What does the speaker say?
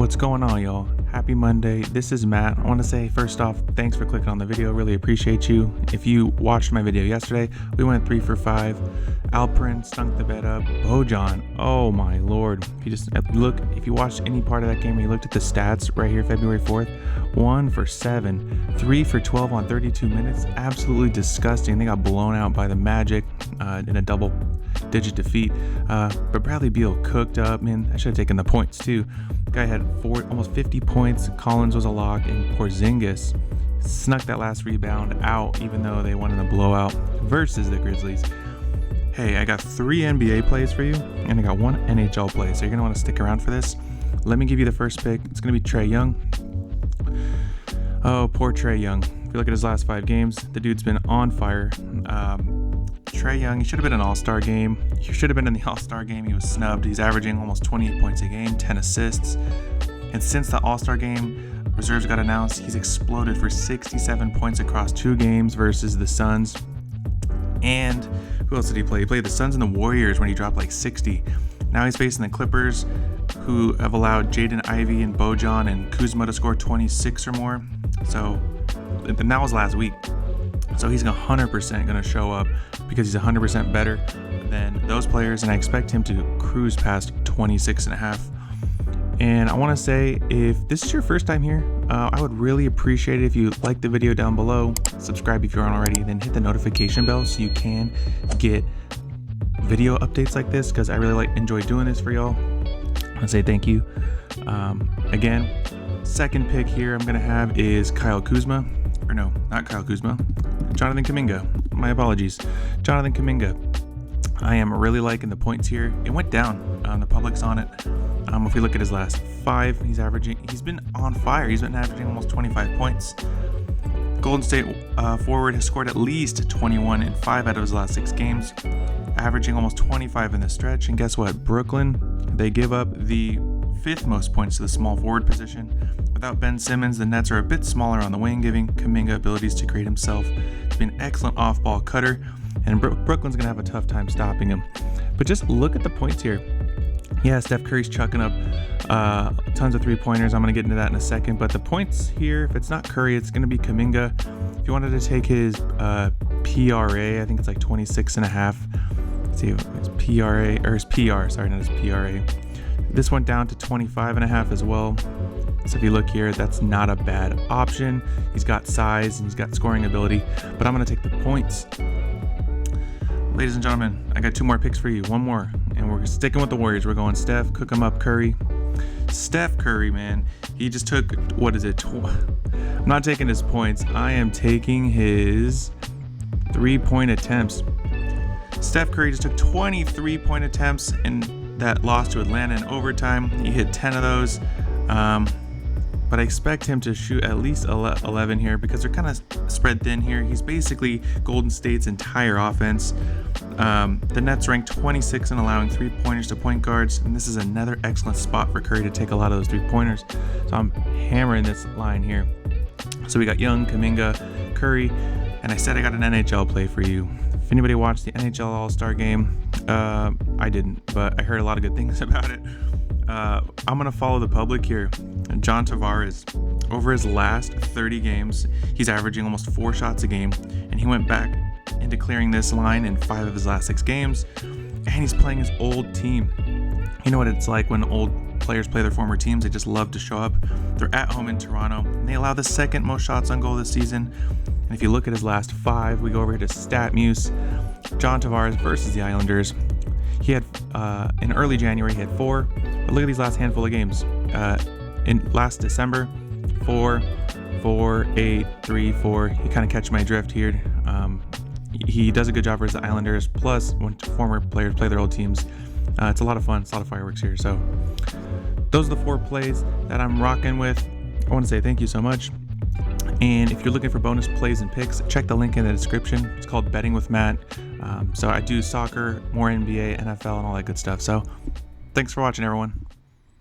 What's going on, y'all? Happy Monday. This is Matt. I want to say first off, thanks for clicking on the video. Really appreciate you. If you watched my video yesterday, we went 3 for 5. Alperin stunk the bed up. Bojan, oh my lord. If you watched any part of that game, or you looked at the stats right here, February 4th, 1 for 7, 3 for 12 on 32 minutes. Absolutely disgusting. They got blown out by the Magic in a double-digit defeat. But Bradley Beal cooked up, man. I should have taken the points too. Guy had almost 50 points. Collins was a lock, and Porzingis snuck that last rebound out, even though they won in a blowout versus the Grizzlies. Hey, I got 3 NBA plays for you, and I got 1 NHL play, so you're going to want to stick around for this. Let me give you the first pick. It's going to be Trey Young. Oh, poor Trey Young. If you look at his last 5 games, the dude's been on fire. Trey Young, he should have been an all-star game. He should have been in the all-star game. He was snubbed. He's averaging almost 28 points a game, 10 assists. And since the all-star game reserves got announced, he's exploded for 67 points across 2 games versus the Suns. And who else did he play? He played the Suns and the Warriors when he dropped like 60. Now he's facing the Clippers, who have allowed Jaden Ivey and Bojan and Kuzma to score 26 or more. So, and that was last week. So he's 100% going to show up because he's 100% better than those players, and I expect him to cruise past 26.5. And I want to say, if this is your first time here, I would really appreciate it if you like the video down below, subscribe if you aren't already, then hit the notification bell so you can get video updates like this, because I really enjoy doing this for y'all. I want to say thank you. Again, second pick here I'm going to have is Kyle Kuzma. Or no, not Kyle Kuzma. Jonathan Kaminga. My apologies. Jonathan Kaminga. I am really liking the points here. It went down. The public's on it. If we look at his last 5, he's been on fire. He's been averaging almost 25 points. Golden State forward has scored at least 21 in 5 out of his last 6 games, averaging almost 25 in the stretch. And guess what? Brooklyn, they give up the 5th most points to the small forward position. Without Ben Simmons, the Nets are a bit smaller on the wing, giving Kaminga abilities to create himself to be an excellent off-ball cutter, and Brooklyn's going to have a tough time stopping him. But just look at the points here. Yeah, Steph Curry's chucking up tons of 3-pointers. I'm going to get into that in a second. But the points here, if it's not Curry, it's going to be Kaminga. If you wanted to take his PRA, I think it's like 26.5. Let's see, it's PRA, or his PR, sorry, not his PRA. This went down to 25.5 as well. So if you look here, that's not a bad option. He's got size and he's got scoring ability, but I'm going to take the points. Ladies and gentlemen, I got 2 more picks for you. 1 more, and we're sticking with the Warriors. We're going Steph, cook him up, Curry. Steph Curry, man, he just took, I'm not taking his points. I am taking his 3-point attempts. Steph Curry just took 23 point attempts in that loss to Atlanta in overtime. He hit 10 of those. But I expect him to shoot at least 11 here because they're kind of spread thin here. He's basically Golden State's entire offense. The Nets ranked 26 in allowing 3-pointers to point guards, and this is another excellent spot for Curry to take a lot of those 3-pointers. So I'm hammering this line here. So we got Young, Kaminga, Curry, and I said I got an NHL play for you. If anybody watched the NHL All-Star game, I didn't, but I heard a lot of good things about it. I'm going to follow the public here. John Tavares, over his last 30 games, he's averaging almost 4 shots a game, and he went back into clearing this line in 5 of his last 6 games, and he's playing his old team. You know what it's like when old players play their former teams? They just love to show up. They're at home in Toronto, and they allow the 2nd most shots on goal this season. And if you look at his last 5, we go over here to StatMuse. John Tavares versus the Islanders. He had, in early January, he had 4, but look at these last handful of games. In last December, 4, 4, 8, 3, 4. You kind of catch my drift here. He does a good job versus the Islanders. Plus, when former players play their old teams, it's a lot of fun. It's a lot of fireworks here. So those are the 4 plays that I'm rocking with. I want to say thank you so much. And if you're looking for bonus plays and picks, check the link in the description. It's called Betting with Matt. So I do soccer, more NBA, NFL, and all that good stuff. So thanks for watching, everyone.